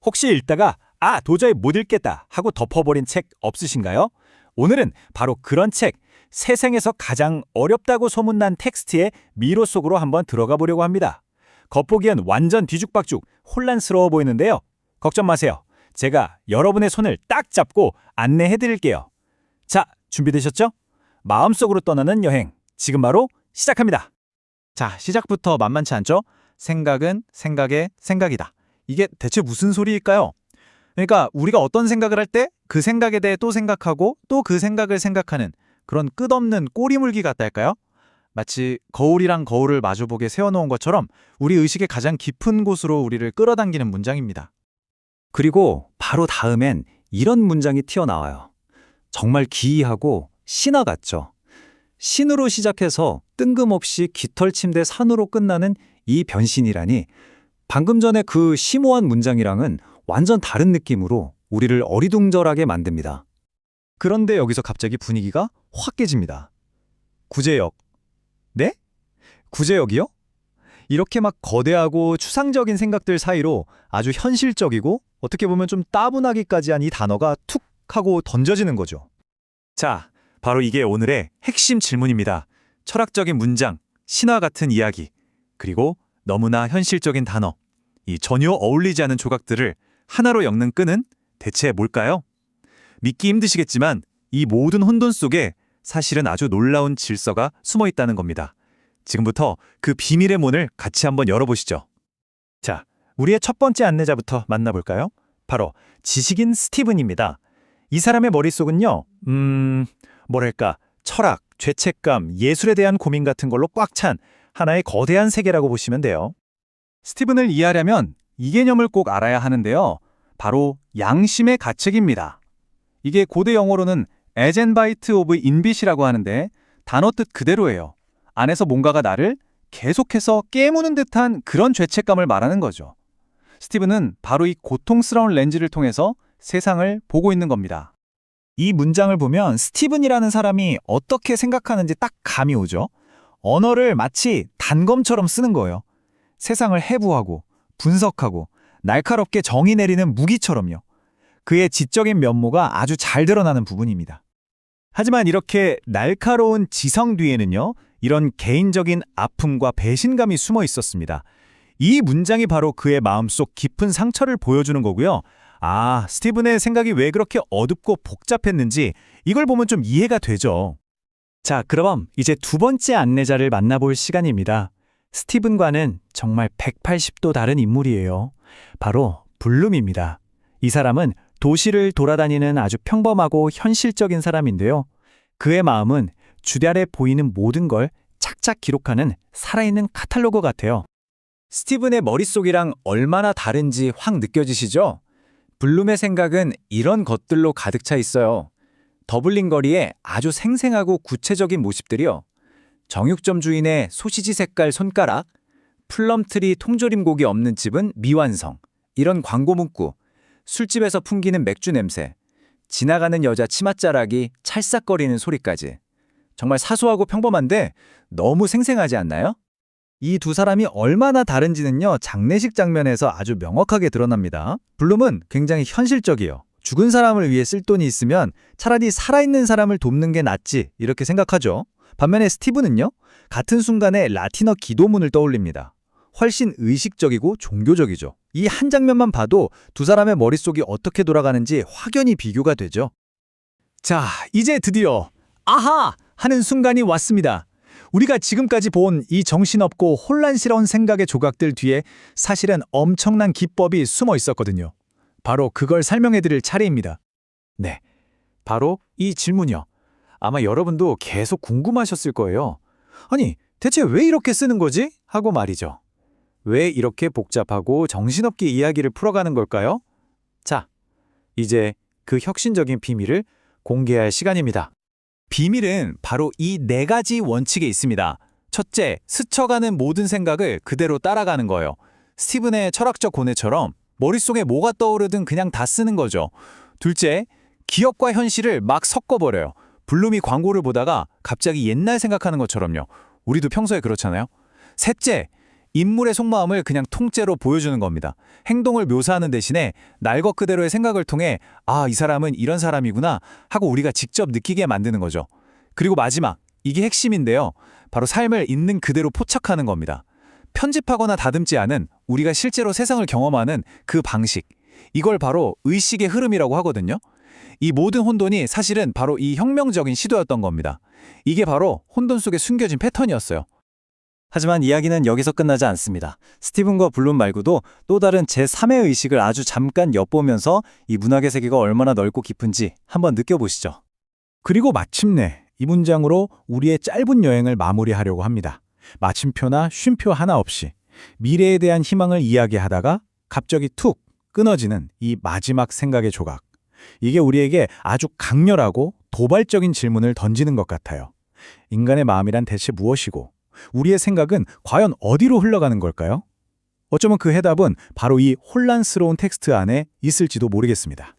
혹시 읽다가 도저히 못 읽겠다 하고 덮어버린 책 없으신가요? 오늘은 바로 그런 책, 세상에서 가장 어렵다고 소문난 텍스트의 미로 속으로 한번 들어가 보려고 합니다. 겉보기엔 완전 뒤죽박죽 혼란스러워 보이는데요. 걱정 마세요. 제가 여러분의 손을 딱 잡고 안내해 드릴게요. 자, 준비되셨죠? 마음속으로 떠나는 여행, 지금 바로 시작합니다. 자, 시작부터 만만치 않죠? 생각은 생각의 생각이다. 이게 대체 무슨 소리일까요? 그러니까 우리가 어떤 생각을 할 때 그 생각에 대해 또 생각하고 또 그 생각을 생각하는 그런 끝없는 꼬리물기 같달까요? 마치 거울이랑 거울을 마주보게 세워놓은 것처럼 우리 의식의 가장 깊은 곳으로 우리를 끌어당기는 문장입니다. 그리고 바로 다음엔 이런 문장이 튀어나와요. 정말 기이하고 신화 같죠? 신으로 시작해서 뜬금없이 깃털 침대 산으로 끝나는 이 변신이라니 방금 전에 그 심오한 문장이랑은 완전 다른 느낌으로 우리를 어리둥절하게 만듭니다. 그런데 여기서 갑자기 분위기가 확 깨집니다. 구제역. 네? 구제역이요? 이렇게 막 거대하고 추상적인 생각들 사이로 아주 현실적이고 어떻게 보면 좀 따분하기까지 한 이 단어가 툭 하고 던져지는 거죠. 자, 바로 이게 오늘의 핵심 질문입니다. 철학적인 문장, 신화 같은 이야기, 그리고 너무나 현실적인 단어, 이 전혀 어울리지 않은 조각들을 하나로 엮는 끈은 대체 뭘까요? 믿기 힘드시겠지만 이 모든 혼돈 속에 사실은 아주 놀라운 질서가 숨어 있다는 겁니다. 지금부터 그 비밀의 문을 같이 한번 열어보시죠. 자, 우리의 첫 번째 안내자부터 만나볼까요? 바로 지식인 스티븐입니다. 이 사람의 머릿속은요, 뭐랄까, 철학, 죄책감, 예술에 대한 고민 같은 걸로 꽉 찬 하나의 거대한 세계라고 보시면 돼요. 스티븐을 이해하려면 이 개념을 꼭 알아야 하는데요. 바로 양심의 가책입니다. 이게 고대 영어로는 에젠바이트 오브 인빗이라고 하는데 단어 뜻 그대로예요. 안에서 뭔가가 나를 계속해서 깨무는 듯한 그런 죄책감을 말하는 거죠. 스티븐은 바로 이 고통스러운 렌즈를 통해서 세상을 보고 있는 겁니다. 이 문장을 보면 스티븐이라는 사람이 어떻게 생각하는지 딱 감이 오죠. 언어를 마치 단검처럼 쓰는 거예요. 세상을 해부하고 분석하고 날카롭게 정의 내리는 무기처럼요. 그의 지적인 면모가 아주 잘 드러나는 부분입니다. 하지만 이렇게 날카로운 지성 뒤에는요, 이런 개인적인 아픔과 배신감이 숨어 있었습니다. 이 문장이 바로 그의 마음속 깊은 상처를 보여주는 거고요. 스티븐의 생각이 왜 그렇게 어둡고 복잡했는지 이걸 보면 좀 이해가 되죠. 자, 그럼 이제 두 번째 안내자를 만나볼 시간입니다. 스티븐과는 정말 180도 다른 인물이에요. 바로 블룸입니다. 이 사람은 도시를 돌아다니는 아주 평범하고 현실적인 사람인데요. 그의 마음은 주변에 보이는 모든 걸 착착 기록하는 살아있는 카탈로그 같아요. 스티븐의 머릿속이랑 얼마나 다른지 확 느껴지시죠? 블룸의 생각은 이런 것들로 가득 차 있어요. 더블린 거리에 아주 생생하고 구체적인 모습들이요. 정육점 주인의 소시지 색깔 손가락, 플럼트리 통조림고기 없는 집은 미완성, 이런 광고 문구, 술집에서 풍기는 맥주 냄새, 지나가는 여자 치맛자락이 찰싹거리는 소리까지. 정말 사소하고 평범한데 너무 생생하지 않나요? 이 두 사람이 얼마나 다른지는요, 장례식 장면에서 아주 명확하게 드러납니다. 블룸은 굉장히 현실적이에요. 죽은 사람을 위해 쓸 돈이 있으면 차라리 살아있는 사람을 돕는 게 낫지, 이렇게 생각하죠. 반면에 스티븐은요, 같은 순간에 라틴어 기도문을 떠올립니다. 훨씬 의식적이고 종교적이죠. 이 한 장면만 봐도 두 사람의 머릿속이 어떻게 돌아가는지 확연히 비교가 되죠. 자, 이제 드디어 아하! 하는 순간이 왔습니다. 우리가 지금까지 본 이 정신없고 혼란스러운 생각의 조각들 뒤에 사실은 엄청난 기법이 숨어 있었거든요. 바로 그걸 설명해 드릴 차례입니다. 네, 바로 이 질문이요. 아마 여러분도 계속 궁금하셨을 거예요. 아니, 대체 왜 이렇게 쓰는 거지? 하고 말이죠. 왜 이렇게 복잡하고 정신없게 이야기를 풀어가는 걸까요? 자, 이제 그 혁신적인 비밀을 공개할 시간입니다. 비밀은 바로 이 네 가지 원칙에 있습니다. 첫째, 스쳐가는 모든 생각을 그대로 따라가는 거예요. 스티븐의 철학적 고뇌처럼 머릿속에 뭐가 떠오르든 그냥 다 쓰는 거죠. 둘째, 기억과 현실을 막 섞어버려요. 블룸이 광고를 보다가 갑자기 옛날 생각하는 것처럼요. 우리도 평소에 그렇잖아요. 셋째, 인물의 속마음을 그냥 통째로 보여주는 겁니다. 행동을 묘사하는 대신에 날 것 그대로의 생각을 통해 아, 이 사람은 이런 사람이구나 하고 우리가 직접 느끼게 만드는 거죠. 그리고 마지막, 이게 핵심인데요. 바로 삶을 있는 그대로 포착하는 겁니다. 편집하거나 다듬지 않은 우리가 실제로 세상을 경험하는 그 방식. 이걸 바로 의식의 흐름이라고 하거든요. 이 모든 혼돈이 사실은 바로 이 혁명적인 시도였던 겁니다. 이게 바로 혼돈 속에 숨겨진 패턴이었어요. 하지만 이야기는 여기서 끝나지 않습니다. 스티븐과 블룸 말고도 또 다른 제3의 의식을 아주 잠깐 엿보면서 이 문학의 세계가 얼마나 넓고 깊은지 한번 느껴보시죠. 그리고 마침내 이 문장으로 우리의 짧은 여행을 마무리하려고 합니다. 마침표나 쉼표 하나 없이 미래에 대한 희망을 이야기하다가 갑자기 툭 끊어지는 이 마지막 생각의 조각. 이게 우리에게 아주 강렬하고 도발적인 질문을 던지는 것 같아요. 인간의 마음이란 대체 무엇이고 우리의 생각은 과연 어디로 흘러가는 걸까요? 어쩌면 그 해답은 바로 이 혼란스러운 텍스트 안에 있을지도 모르겠습니다.